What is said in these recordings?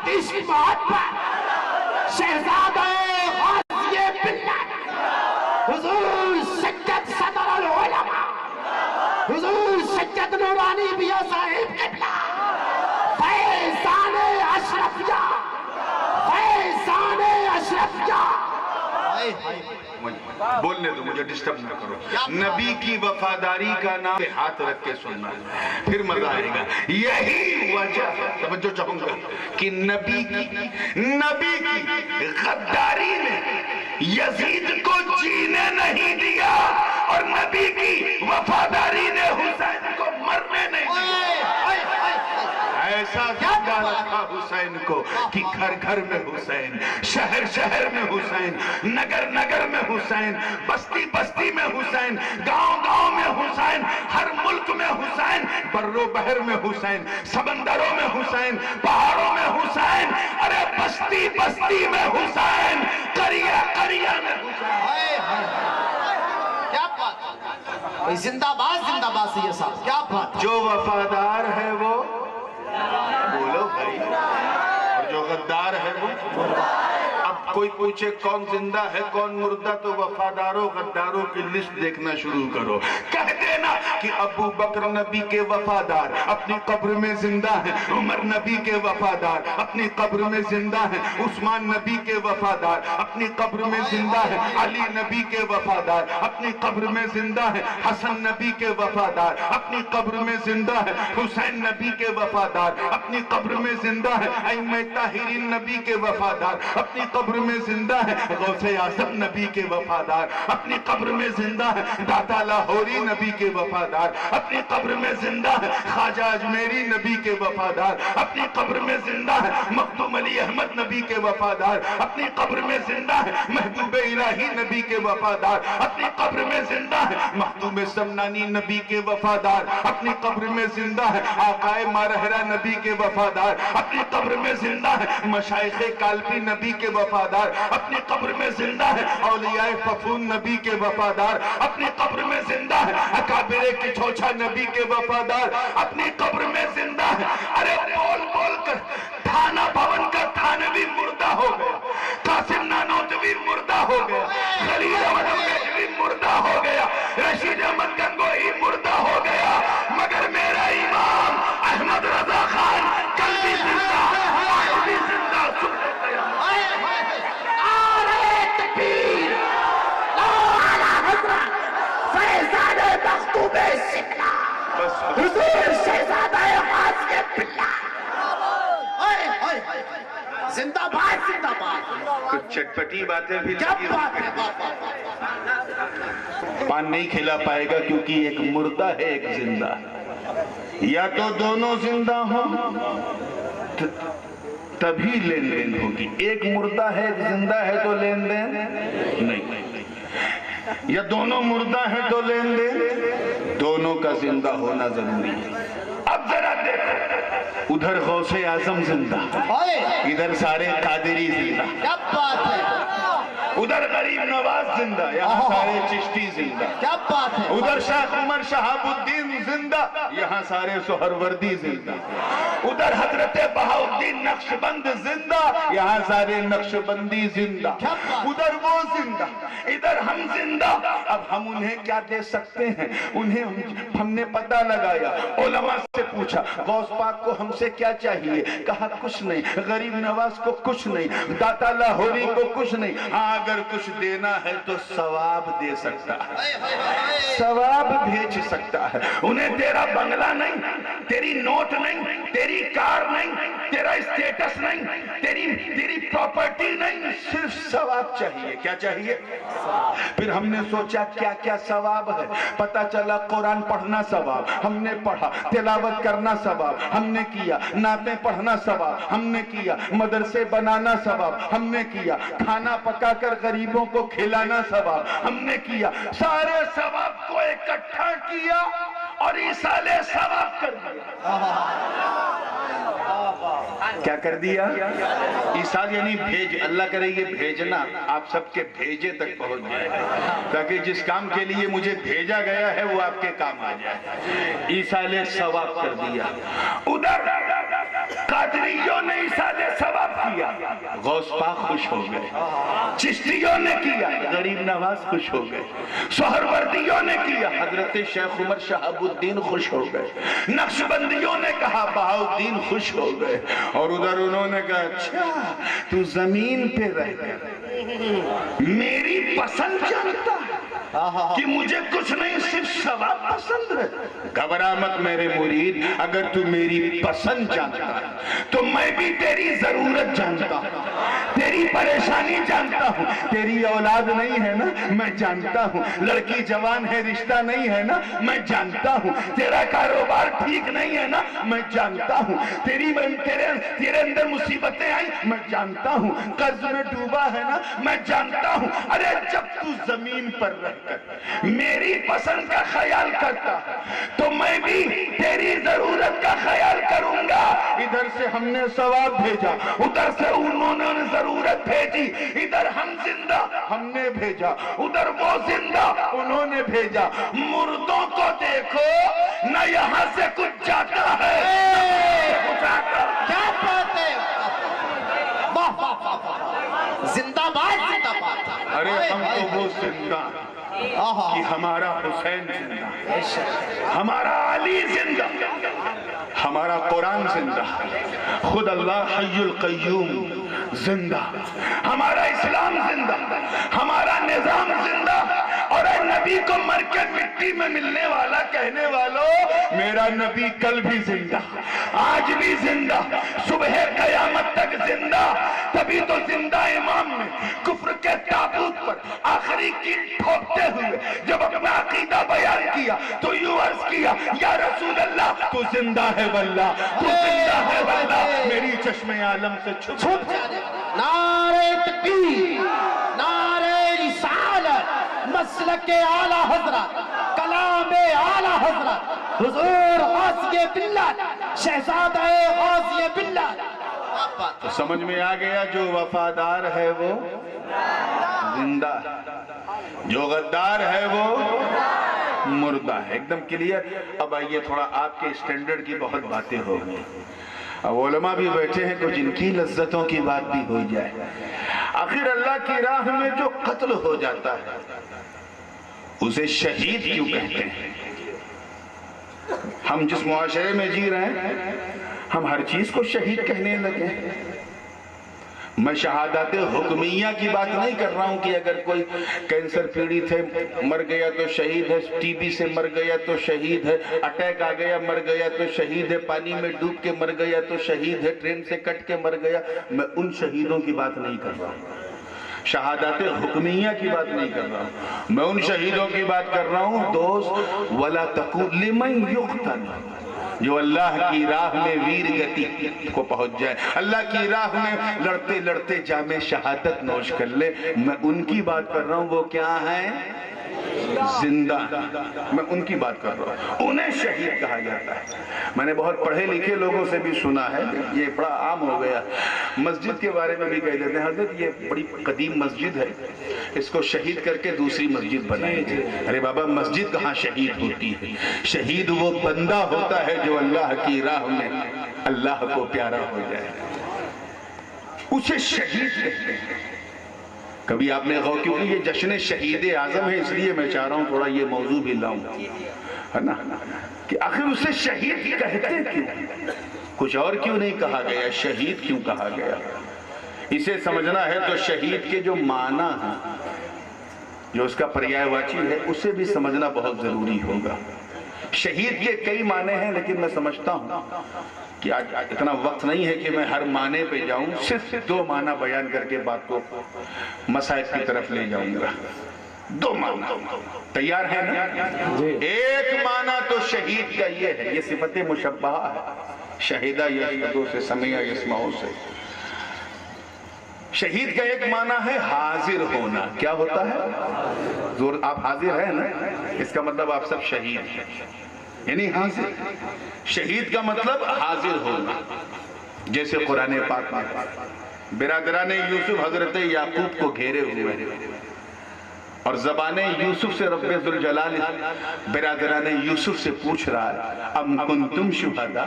آتش موت پر شہزادہ غازی بلّہ حضور سید صدر العلماء حضور سید نورانی بیا صاحب قبلہ فیضان اشرفیہ فیضان اشرفیہ. بولنے دو مجھے ڈسٹرب نہ کرو. نبی کی وفاداری کا نام ہاتھ رکھ کے سننا پھر مزہ آئے گا. یہی وجہ توجہ چاہوں گا کہ نبی کی غداری نے یزید کو جینے نہیں دیا اور نبی کی وفاداری نے حسین کو مرنے نہیں دیا. ایسا زندہ رکھا حسین کو کہ گھر گھر میں حسین, شہر شہر میں حسین, نگر نگر میں حسین, بستی بستی میں حسین, گاؤں گاؤں میں حسین, ہر ملک میں حسین, بر و بحر میں حسین, سمندروں میں حسین, پہاڑوں میں حسین, ارے بستی بستی میں حسین, قریہ قریہ میں حسین. کیا بات, زندہ باد سید صاحب, کیا بات. جو وفادار ہے وہ بولو بھائی, اور جو غدار ہے وہ. اب کوئی پوچھے کون زندہ ہے کون مردہ تو وفاداروں غداروں کی لسٹ دیکھنا شروع کرو. کہہ دینا کہ ابو بکر نبی کے وفادار اپنی قبر میں زندہ ہیں, عمر نبی کے وفادار اپنی قبر میں زندہ ہیں, عثمان نبی کے وفادار اپنی قبر میں زندہ ہیں, علی نبی کے وفادار اپنی قبر میں زندہ ہیں, حسن نبی کے وفادار اپنی قبر میں زندہ ہیں, حسین نبی کے وفادار اپنی قبر میں زندہ ہیں, ائمہ طاہرین نبی کے وفادار اپنی قبر میں زندہ ہیں, غوث اعظم نبی کے وفادار اپنی قبر میں زندہ ہیں, داتا لاہوری نبی کے وفادار اپنی قبر میں زندہ ہیں, خواجہ اجمیری نبی کے وفادار اپنی قبر میں زندہ ہیں, مخدوم علی احمد نبی کے وفادار اپنی قبر میں زندہ ہیں, محبوب الہی نبی کے وفادار اپنی قبر میں زندہ ہیں, مخدوم سمنانی نبی کے وفادار اپنی قبر میں زندہ ہیں, آقائے مارہرہ نبی کے وفادار اپنی قبر میں زندہ ہیں, مشائخ کالپی نبی کے وفادار اپنی قبر میں زندہ ہیں, اولیاء ففون نبی کے وفادار اپنی قبر میں زندہ ہیں, اکابر کچھوچھا نبی کے وفادار اپنی قبر میں زندہ ہیں. ارے بول بول کر تھانہ بھون کا تھانوی مردہ ہو گیا, قاسم نانوتوی مردہ ہو گیا, خلیل احمد گنگوہی مردہ ہو گیا, رشید احمد گنگوہی مردہ ہو گیا, مگر میرا امام احمد رضا خان کل بھی زندہ آج بھی زندہ سننے گیا. حضور شہزادہ غازی بلّہ زندہ باد. کچھ چٹپٹی باتیں بھی کیا بات ہے, پان نہیں کھلا پائے گا کیونکہ ایک مردہ ہے ایک زندہ ہے. یا تو دونوں زندہ ہوں تبھی لین دین ہوگی. ایک مردہ ہے ایک زندہ ہے تو لین دین نہیں, یا دونوں مردہ ہیں تو لین دین, دونوں کا زندہ ہونا ضروری ہے. اب ذرا دیکھو, ادھر غوث اعظم زندہ, ادھر سارے قادری زندہ, کیا بات ہے, ادھر غریب نواز زندہ, یہاں سارے چشتی زندہ, کیا بات ہے, ادھر شیخ عمر شہاب الدین زندہ, یہاں سارے سہروردی زندہ, ادھر حضرت بہاؤالدین نقشبند زندہ, یہاں سارے نقشبندی زندہ, ادھر وہ زندہ, ادھر ہم زندہ. اب ہم انہیں کیا دے سکتے ہیں, انہیں ہم نے پتہ لگایا, علماء سے پوچھا غوث پاک کو ہم سے کیا چاہیے, کہا کچھ نہیں, غریب نواز کو کچھ نہیں, داتا لاہوری کو کچھ نہیں, ہاں اگر کچھ دینا ہے تو ثواب دے سکتا ہے, ثواب بھیج سکتا ہے. انہیں تیرا بنگلہ نہیں, تیری نوٹ نہیں, تیری کار نہیں, تیرا اسٹیٹس نہیں, تیری پراپرٹی نہیں, صرف ثواب چاہیے. کیا چاہیے؟ پھر ہم نے سوچا کیا کیا ثواب ہے, پتہ چلا قرآن پڑھنا ثواب, ہم نے پڑھا, تلاوت کرنا ثواب, ہم نے کیا, نعتیں پڑھنا ثواب, ہم نے کیا, مدرسے بنانا ثواب, ہم نے کیا, کھانا پکا کر غریبوں کو کھلانا ثواب, ہم نے کیا. سارے ثواب کو اکٹھا کیا اور ایصال ثواب کر دیا. کیا کر دیا؟ ایصال یعنی بھیج. اللہ کرے یہ بھیجنا آپ سب کے بھیجے تک پہنچ جائے, تاکہ جس کام کے لیے مجھے بھیجا گیا ہے وہ آپ کے کام آ جائے. ایصال ثواب کر دیا. ادھر قادریوں نے ایصال ثواب غوث پاک خوش ہو گئے، چشتیوں نے کیا غریب نواز خوش ہو گئے، سہروردیوں نے کیا حضرت شیخ عمر شہاب الدین خوش ہو گئے، نقشبندیوں نے کہا بہاؤالدین خوش ہو گئے، اور ادھر انہوں نے کہا اچھا تو زمین پہ رہ کر میری پسند جانتا ہے کہ مجھے کچھ نہیں صرف ثواب پسند ہے۔ گھبرا مت میرے مرید، اگر تو میری پسند جانتا ہے تو میں بھی تیری ضرورت جانتا ہوں، تیری پریشانی جانتا ہوں، تیری اولاد نہیں ہے نا میں جانتا ہوں، لڑکی جوان ہے رشتہ نہیں ہے نا میں جانتا ہوں، تیرا کاروبار ٹھیک نہیں ہے نا میں جانتا ہوں، تیرے اندر مصیبتیں آئی میں جانتا ہوں، قرض میں ڈوبا ہے نا میں جانتا ہوں۔ ارے جب تو زمین پر رہ کر میری پسند کا خیال کرتا تو میں بھی تیری ضرورت کا خیال کروں گا۔ ادھر سے ہم نے ثواب بھیجا، ادھر سے انہوں نے ضرورت بھیجی، ادھر ہم زندہ ہم نے بھیجا، ادھر وہ زندہ انہوں نے بھیجا۔ مردوں کو دیکھو نہ یہاں سے کچھ جاتا ہے کیا بات ہے، واہ واہ واہ واہ، زندہ باد زندہ باد۔ ارے ہم تو وہ زندہ کہ ہمارا حسین زندہ، ہمارا علی زندہ، ہمارا قرآن زندہ، خود اللہ حی القیوم زندہ، ہمارا اسلام زندہ، ہمارا نظام زندہ۔ اور اے نبی کو مر کے مٹی میں ملنے والا کہنے والوں، میرا نبی کل بھی زندہ، آج بھی زندہ، صبح قیامت تک زندہ۔ تبھی تو زندہ امام نے کفر کے تابوت پر آخری کیل ٹھوکتے ہوئے جب اپنا عقیدہ بیان کیا تو یوں عرض کیا یا رسول اللہ تو زندہ ہے واللہ، تو زندہ ہے واللہ، میری چشم عالم سے چھپ جانے۔ نعرہ تکبیر، نعرہ رسالت، مسلک اعلی حضرت، کلام اعلی حضرت، حضور غازی باللہ، شہزادہ غازی باللہ۔ تو سمجھ میں آ گیا جو وفادار ہے وہ زندہ ہے، جو غدار ہے وہ مردہ ہے۔ ایک دم کلیئر۔ اب آئیے تھوڑا آپ کے اسٹینڈرڈ کی بہت باتیں ہو گئی، اب علماء بھی بیٹھے ہیں کچھ ان کی لذتوں کی بات بھی ہو جائے۔ آخر اللہ کی راہ میں جو قتل ہو جاتا ہے اسے شہید کیوں کہتے ہیں؟ ہم جس معاشرے میں جی رہے ہیں ہم ہر چیز کو شہید کہنے لگے۔ میں شہادت حکمیہ کی بات نہیں کر رہا ہوں کہ اگر کوئی کینسر پیڑیت ہے مر گیا تو شہید ہے، ٹی بی سے مر گیا تو شہید ہے، اٹیک آ گیا مر گیا تو شہید ہے، پانی میں ڈوب کے مر گیا تو شہید ہے، ٹرین سے کٹ کے مر گیا۔ میں ان شہیدوں کی بات نہیں کر رہا ہوں، شہادت حکمیہ کی بات نہیں کر رہا ہوں، میں ان شہیدوں کی بات کر رہا ہوں دوست وَلَا تَقُولْ لِمَنْ يُقْتَلُ، جو اللہ کی راہ میں ویر گتی کو پہنچ جائے، اللہ کی راہ میں لڑتے لڑتے جام شہادت نوش کر لے۔ میں ان کی بات کر رہا ہوں، وہ کیا ہیں؟ زندہ۔ میں ان کی بات کر رہا ہوں، انہیں شہید کہا جاتا ہے۔ میں نے بہت پڑھے لکھے لوگوں سے بھی سنا ہے، یہ بڑا عام ہو گیا، مسجد کے بارے میں بھی کہہ دیتے ہیں حضرت یہ بڑی قدیم مسجد ہے، اس کو شہید کر کے دوسری مسجد بنائی تھی۔ ارے بابا مسجد کہاں شہید ہوتی ہے؟ شہید وہ بندہ ہوتا ہے جو اللہ کی راہ میں اللہ کو پیارا ہو جائے، اسے شہید کہتے ہیں۔ کبھی آپ نے غور کیونکہ یہ جشن شہید اعظم ہے، اس لیے میں چاہ رہا ہوں تھوڑا یہ موضوع بھی لاؤں، ہے نا، کہ آخر اسے شہید کہتے کیوں؟ کچھ اور کیوں نہیں کہا گیا؟ شہید کیوں کہا گیا؟ اسے سمجھنا ہے تو شہید کے جو معنی ہیں، جو اس کا پریائے واچی ہے، اسے بھی سمجھنا بہت ضروری ہوگا۔ شہید کے کئی معنی ہیں، لیکن میں سمجھتا ہوں کہ آج اتنا وقت نہیں ہے کہ میں ہر معنی پہ جاؤں، صرف 2 معنی بیان کر کے بات کو مسائل کی طرف لے جاؤں گا۔ 2 معنی تیار ہیں نا؟ ایک معنی تو شہید کا یہ ہے، یہ صفت مشبہہ ہے، شہیدہ یشہدو سے، سمیع یسمعو سے۔ شہید کا ایک معنی ہے حاضر ہونا۔ کیا ہوتا ہے؟ آپ حاضر ہیں نا، اس کا مطلب آپ سب شہید ہیں، یعنی حاضر۔ شہید کا مطلب حاضر ہونا، جیسے قرآن پاک میں برادران یوسف حضرت یعقوب کو گھیرے ہوئے اور زبان یوسف سے رب ذوالجلال برادران یوسف سے پوچھ رہا ہے ام کنتم شہداء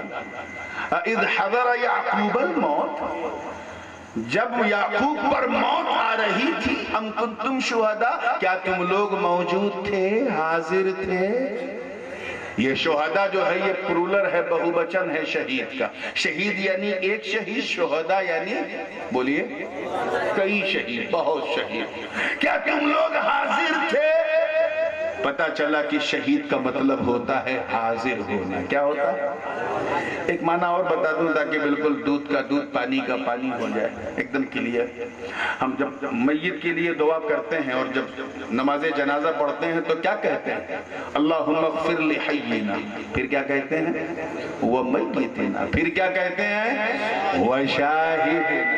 اذ حضر یعقوب الموت، جب یعقوب پر موت آ رہی تھی ام کنتم شہداء، کیا تم لوگ موجود تھے، حاضر تھے؟ یہ شہداء جو ہے یہ پرولر ہے، بہو بچن ہے شہید کا. شہید یعنی ایک شہید، شہداء یعنی بولیے کئی شہید، بہت شہید. کیا تم لوگ حاضر تھے؟ پتا چلا کہ شہید کا مطلب ہوتا ہے حاضر ہونا. کیا ہوتا ہے؟ ایک معنی اور بتا دوں تاکہ بالکل دودھ کا دودھ، پانی کا پانی ہو جائے ایک دم کلیئر. ہم جب میت کے لیے دعا کرتے ہیں اور جب نماز جنازہ پڑھتے ہیں تو کیا کہتے ہیں؟ اللہم اغفر لحینا. پھر کیا کہتے ہیں؟ ومیتنا. پھر کیا کہتے ہیں؟ وشاہدنا.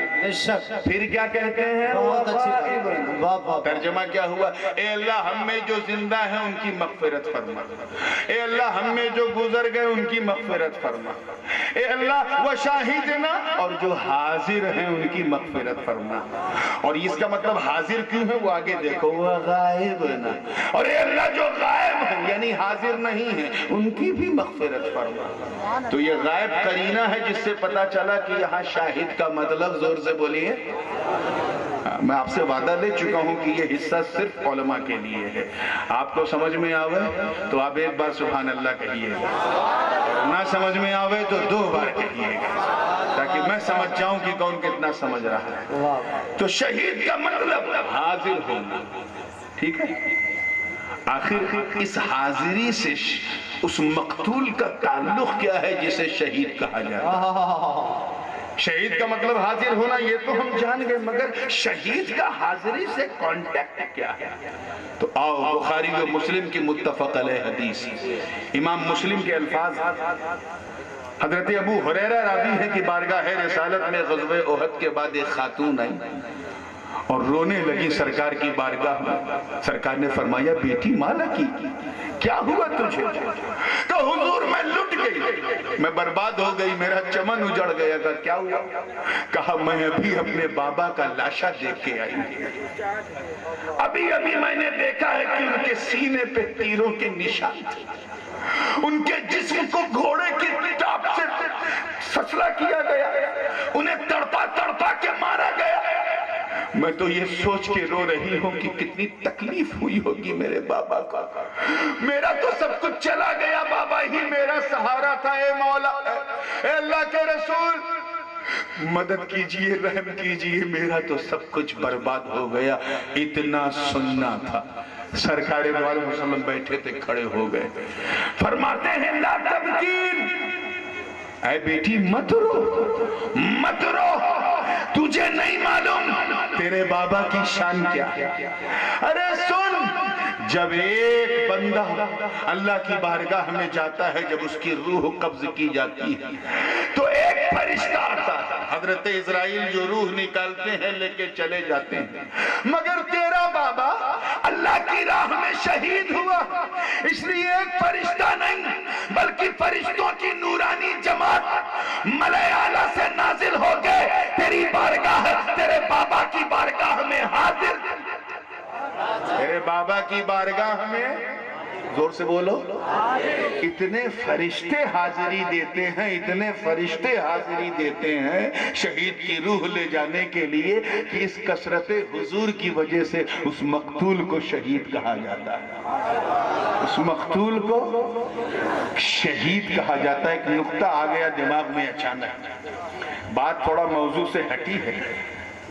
پھر کیا کہتے ہیں؟ ترجمہ کیا ہوا؟ اے اللہ ہم میں جو زندہ ہیں ان کی مغفرت فرما. اے اللہ ہم میں جو گزر گئے ان کی مغفرت فرما. اے اللہ وشاہدنا، اور جو حاضر ہیں ان کی مغفرت فرما. اور اس کا مطلب حاضر کیوں ہے وہ آگے دیکھو، وغائبنا. اور اے اللہ جو غائب ہیں یعنی حاضر نہیں ہیں ان کی بھی مغفرت فرما. تو یہ غائب قرینہ ہے جس سے پتا چلا کہ یہاں شاہد کا مطلب، زور سے بولیے. میں آپ سے وعدہ لے چکا ہوں کہ یہ حصہ صرف علماء کے لیے ہے. آپ کو سمجھ میں آوے تو آپ ایک بار سبحان اللہ کہیے گا، نہ سمجھ میں آوے تو 2 بار کہیے گا، تاکہ میں سمجھ جاؤں کہ کون کتنا سمجھ رہا ہے. تو شہید کا مطلب حاضر ہونا. ٹھیک ہے. آخر اس حاضری سے اس مقتول کا تعلق کیا ہے جسے شہید کہا جاتا ہے؟ شہید کا مطلب حاضر ہونا یہ تو ہم جان گئے، مگر شہید کا حاضری سے کانٹیکٹ کیا ہے؟ تو آؤ بخاری و مسلم کی متفق علیہ حدیث، امام مسلم کے الفاظ. حضرت ابو ہریرہ راوی ہے کہ بارگاہ رسالت میں غزوہ احد کے بعد ایک خاتون آئی اور رونے لگی سرکار کی بارگاہ میں. سرکار نے فرمایا بیٹی مالا کی کیا ہوا تجھے؟ تو حضور میں لٹ گئی، میں برباد ہو گئی، میرا چمن اجڑ گیا. کیا ہوا؟ کہا میں ابھی اپنے بابا کا لاشا دیکھ کے آئی. ابھی میں نے دیکھا ہے کہ ان کے سینے پہ تیروں کے نشان تھے، ان کے جسم کو گھوڑے کی ٹاپ سے سسلا کیا گیا، انہیں تڑپا تڑپا کے مارا گیا. میں تو یہ سوچ کے رو رہی ہوں کہ کتنی تکلیف ہوئی ہوگی میرے بابا کا. میرا تو سب کچھ چلا گیا، بابا ہی میرا سہارا تھا. اے مولا، اے اللہ کے رسول مدد کیجئے، رحم کیجئے، میرا تو سب کچھ برباد ہو گیا. اتنا سننا تھا. سرکار دو عالم وسلم بیٹھے تھے، کھڑے ہو گئے، فرماتے ہیں لا تبکین، اے بیٹی مت رو، مت رو. تجھے نہیں معلوم تیرے بابا کی شان کیا ہے. ارے سن، جب ایک بندہ اللہ کی بارگاہ میں جاتا ہے، جب اس کی روح قبض کی جاتی ہے تو ایک فرشتہ آتا ہے. حضرت اسرائیل جو روح نکالتے ہیں لے کے چلے جاتے ہیں، مگر تیرا بابا اللہ کی راہ میں شہید ہوا، اس لیے ایک فرشتہ نہیں بلکہ فرشتوں کی نورانی جماعت ملائے اعلیٰ سے نازل ہو گئے تیری بارگاہ، تیرے بابا کی بارگاہ میں حاضر. تیرے بابا کی بارگاہ میں، زور سے بولو، اتنے فرشتے حاضری دیتے ہیں، اتنے فرشتے حاضری دیتے ہیں شہید کی روح لے جانے کے لیے کہ اس کثرت حضور کی وجہ سے اس مقتول کو شہید کہا جاتا ہے. اس مقتول کو شہید کہا جاتا ہے. ایک نقطہ آ گیا دماغ میں اچانک، بات تھوڑا موضوع سے ہٹی ہے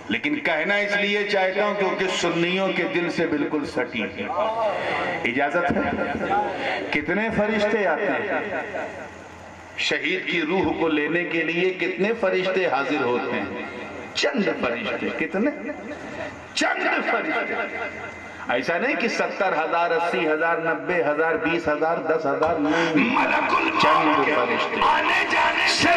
لیکن کہنا اس لیے چاہتا ہوں کیونکہ سنیوں کے دل سے بالکل سٹی ہے. اجازت ہے؟ کتنے فرشتے آتے ہیں شہید کی روح کو لینے کے لیے؟ کتنے فرشتے حاضر ہوتے ہیں؟ چند فرشتے. کتنے؟ چند فرشتے. ایسا نہیں کہ 70,000 80,000 90,000 20,000 10,000 ملک چند فرشتے آنے جانے سے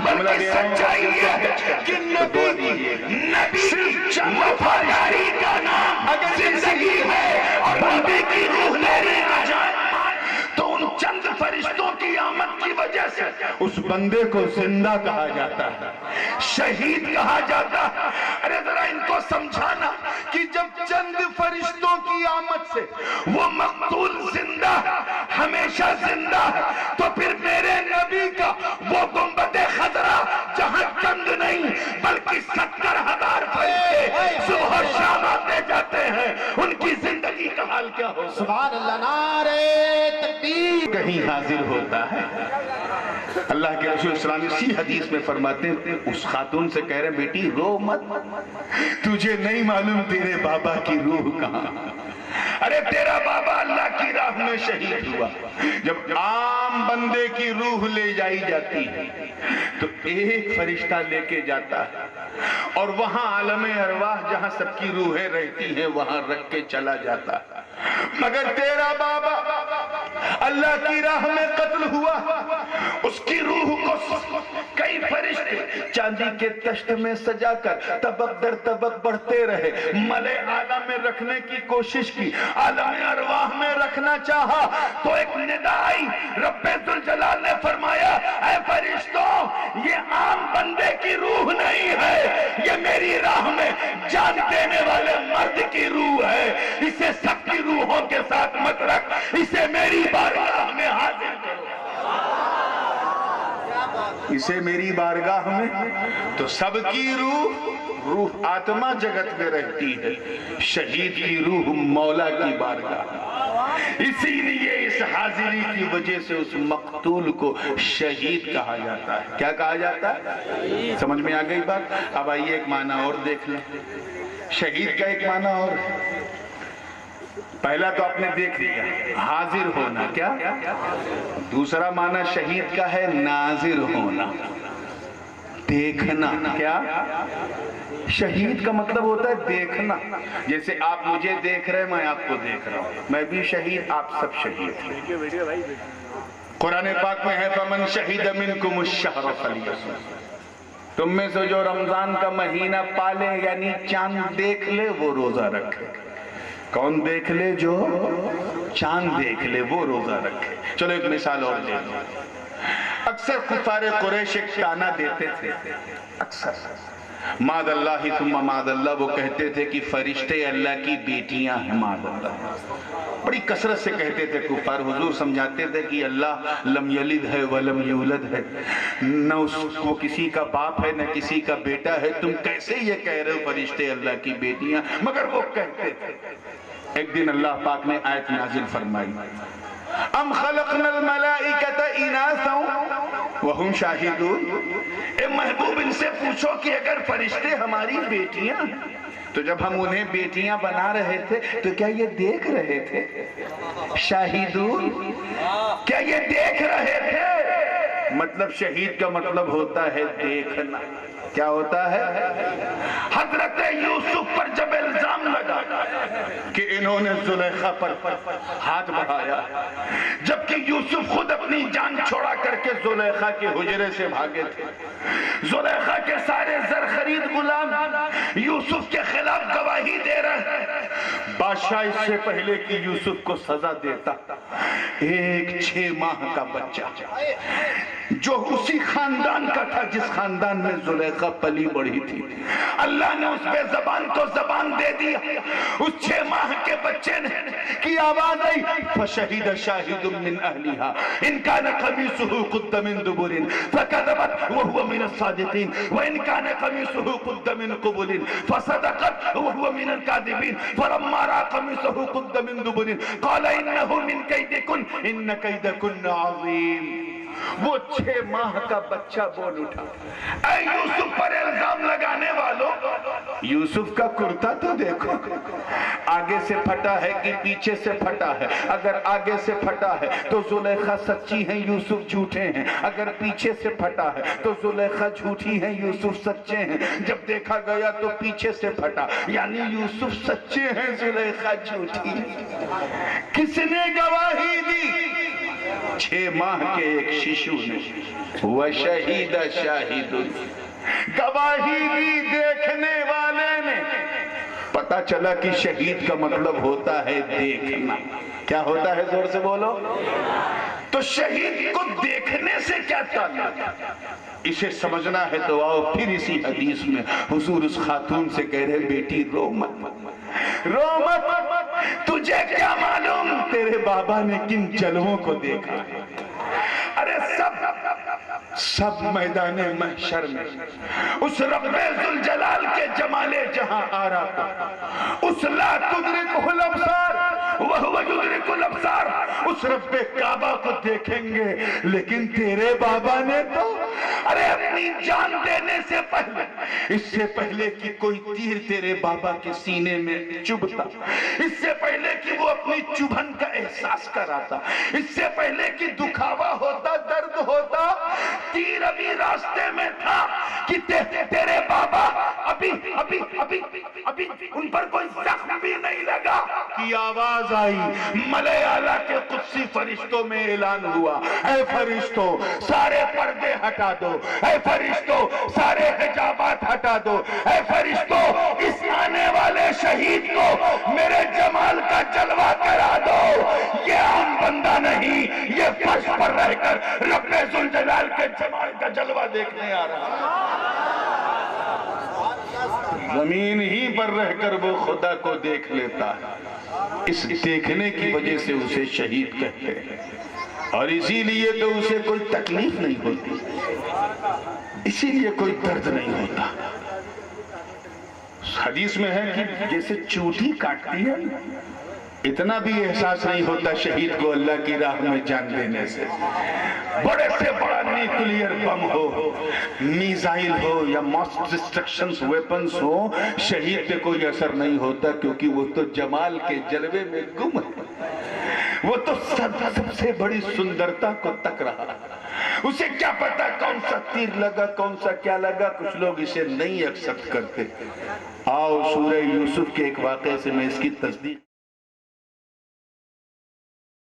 بلکہ سچائی یہ ہے کہ نبی صرف چند وفاداری کا نام اگر زندگی ہے اور نبی کی روح لینے آ جائے تو ان چند فرشتوں کی آمد کی وجہ سے اس بندے کو زندہ کہا جاتا ہے، شہید کہا جاتا ہے. ارے ذرا ان کو سمجھانا کہ جب چند فرشتوں کی آمد سے وہ مقتول زندہ ہے، ہمیشہ زندہ ہے، تو پھر میرے نبی کا وہ گنبد خضرا جہاں چند نہیں بلکہ حال کیا ہوگا؟ سبحان اللہ، نعرے تکبیر کہیں حاضر ہوتا ہے۔ اللہ کے رسول صلی اللہ علیہ وسلم اسی حدیث میں فرماتے ہیں، اس خاتون سے کہہ رہے ہیں بیٹی رو مت، تجھے نہیں معلوم تیرے بابا کی روح کہاں۔ ارے تیرا بابا اللہ کی راہ میں شہید ہوا۔ جب عام بندے کی روح لے جائی جاتی ہے تو ایک فرشتہ لے کے جاتا ہے اور وہاں عالم ارواح جہاں سب کی روحیں رہتی ہیں وہاں رکھ کے چلا جاتا ہے۔ مگر تیرا بابا اللہ کی راہ میں قتل ہوا، اس کی روح کو کئی فرشتے چاندی کے تشت میں سجا کر طبق در طبق بڑھتے رہے، ملے اعلیٰ میں رکھنے کی کوشش کی، عالم ارواح میں رکھنا چاہا تو ایک ندا آئی، رب ذوالجلال نے فرمایا اے فرشتوں یہ عام بندے کی روح نہیں ہے، یہ میری راہ میں جان دینے والے مرد کی روح ہے، اسے سب کی روحوں کے ساتھ مت رکھ، اسے میری بارگاہ میں حاضر کرو، اسے میری بارگاہ میں۔ تو سب کی روح آتما جگت میں رہتی ہے، شہید کی روح مولا کی بارگاہ، اسی لیے اس حاضری کی وجہ سے اس مقتول کو شہید کہا جاتا ہے۔ کیا کہا جاتا ہے؟ سمجھ میں آ گئی بات؟ اب آئیے ایک معنی اور دیکھ لیں، شہید کا ایک معنی اور، پہلا تو آپ نے دیکھ لیا حاضر ہونا، کیا؟ دوسرا معنی شہید کا ہے ناظر ہونا، دیکھنا، کیا؟ شہید کا مطلب ہوتا ہے دیکھنا، جیسے آپ مجھے دیکھ رہے ہیں میں آپ کو دیکھ رہا ہوں، میں بھی شہید آپ سب شہید۔ قرآن پاک میں ہے فَمَنْ شَهِدَ مِنْكُمُ الشَّهْرَ فَلْيَصُمْ، تم میں سے جو رمضان کا مہینہ پالے یعنی چاند دیکھ لے وہ روزہ رکھے۔ کون دیکھ لے؟ جو چاند دیکھ لے وہ روزہ رکھے۔ چلو ایک مثال اور دے دو، اکثر کفار قریش ایک تانا دیتے تھے، اکثر ماد اللہ ثم ماد اللہ، وہ کہتے تھے کہ فرشتے اللہ کی بیٹیاں ہیں، ماد اللہ، بڑی کثرت سے کہتے تھے کفار۔ حضور سمجھاتے تھے کہ اللہ لم یلد ہے ولم یولد ہے، نہ وہ کسی کا باپ ہے نہ کسی کا بیٹا ہے، تم کیسے یہ کہہ رہے ہو فرشتے اللہ کی بیٹیاں؟ مگر وہ کہتے تھے۔ ایک دن اللہ پاک نے آیت نازل فرمائی، ام خلقنا الملائکۃ اناثا وہم شاہدون، اے محبوب ان سے پوچھو کہ اگر فرشتے ہماری بیٹیاں ہیں تو جب ہم انہیں بیٹیاں بنا رہے تھے تو کیا یہ دیکھ رہے تھے؟ شاہدون، کیا یہ دیکھ رہے تھے؟ مطلب شہید کا مطلب ہوتا ہے دیکھنا۔ کیا ہوتا ہے؟ حضرت یوسف پر جب الزام لگا کہ انہوں نے زلیخا پر ہاتھ بڑھایا، جبکہ یوسف خود اپنی جان چھوڑا کر کے زلیخا کے حجرے سے بھاگے تھے، زلیخا کے سارے زر خرید غلام یوسف کے خلاف گواہی دے رہے ہیں، بادشاہ اس سے پہلے کہ یوسف کو سزا دیتا ایک 6 ماہ کا بچہ جو اسی خاندان کا تھا جس خاندان میں زلیخا پلی بڑھی تھی، اللہ نے اس پہ زبان کو زبان دے دیا، اس 6 ماہ کے بچے نے کی آواز آئی فَشَهِدَ شَاهِدٌ مِّنْ أَهْلِهَا إِنْ كَانَ قَمِيصُهُ قُدَّ مِنْ دُبُرٍ فَكَذَبَتْ وَهُوَ مِنَ الصَّادِقِينَ وَإِنْ كَانَ قَمِيصُهُ قُدَّ مِنْ قُبُلٍ فَصَدَقَتْ وَهُوَ مِنَ الْكَاذِبِينَ فَلَمَّا رَأَىٰ قَمِيصَهُ قُدَّ مِنْ دُبُرٍ قَالَ إِنَّهُ مِنْ كَيْدِكُنَّ إِنَّ كَيْدَكُنَّ عَظِيمٌ۔ وہ 6 ماہ کا بچہ بول اٹھا، اے یوسف پر الزام لگانے والوں، یوسف کا کرتا تو دیکھو، آگے سے پھٹا ہے کہ پیچھے سے پھٹا ہے؟ اگر آگے سے پھٹا ہے تو زلیخا سچی ہیں یوسف جھوٹے ہیں، اگر پیچھے سے پھٹا ہے تو زلیخا جھوٹی ہیں یوسف سچے ہیں۔ جب دیکھا گیا تو پیچھے سے پھٹا، یعنی یوسف سچے ہیں زلیخا جھوٹی۔ کس نے گواہی دی؟ 6 ماہ کے ایک شیشو نے، وَشَهِدَ شَاهِدٌ، گواہی دی دیکھنے والے نے۔ پتا چلا کہ شہید کا مطلب ہوتا ہے دیکھنا۔ کیا ہوتا ہے؟ زور سے بولو۔ تو شہید کو دیکھنے سے کیا تعلق؟ اسے سمجھنا ہے تو آؤ پھر اسی حدیث میں حضور اس خاتون سے کہہ رہے بیٹی رو مت، رو مت، تجھے کیا معلوم تیرے بابا نے کن جلووں کو دیکھا ہے؟ ارے سب میدان محشر میں اس رب ذوالجلال کے جمال جہاں آ رہا تھا، اس لا تدرکہ الابصار وہو اس رب کعبہ کو دیکھیں گے، لیکن تیرے بابا نے تو ارے اپنی جان دینے سے پہلے، اس سے پہلے کہ کوئی تیر تیرے بابا کے سینے میں چبھتا، اس سے پہلے کہ وہ اپنی چبھن کا احساس کراتا، اس سے پہلے کہ دکھاوا ہوتا، درد ہوتا، تیر ابھی راستے میں تھا کہ تیرے بابا ابھی ان پر کوئی زخم بھی نہیں لگا کہ آواز آئی، ملائے اعلیٰ کے قدسی فرشتوں میں اعلان ہوا، اے فرشتوں سارے پردے ہٹا دو، اے فرشتوں سارے حجابات ہٹا دو، اے فرشتوں اس آنے والے شہید کو میرے جمال کا جلوہ کرا دو۔ یہ عام بندہ نہیں، یہ فرش پر رہ کر رب ذوالجلال کے جمال کا جلوہ دیکھنے آ رہا ہے۔ زمین ہی پر رہ کر وہ خدا کو دیکھ لیتا ہے، اس دیکھنے کی وجہ سے اسے شہید کہتے ہیں، اور اسی لیے تو اسے کوئی تکلیف نہیں ہوتی، اسی لیے کوئی درد نہیں ہوتا۔ حدیث میں ہے کہ جیسے چوٹی کاٹتی ہے، اتنا بھی احساس نہیں ہوتا شہید کو اللہ کی راہ میں جان دینے سے۔ بڑے سے بڑا نیوکلیئر بم ہو، میزائل ہو یا ماس ڈسٹرکشن ویپنز ہو، شہید پہ کوئی اثر نہیں ہوتا، کیونکہ وہ تو جمال کے جلوے میں گم ہے، وہ تو سب سے بڑی سندرتا کو تک رہا، اسے کیا پتا کون سا تیر لگا، کون سا کیا لگا۔ کچھ لوگ اسے نہیں ایکسپٹ کرتے۔ آؤ سورہ یوسف کے ایک واقعے سے میں اس کی تصدیق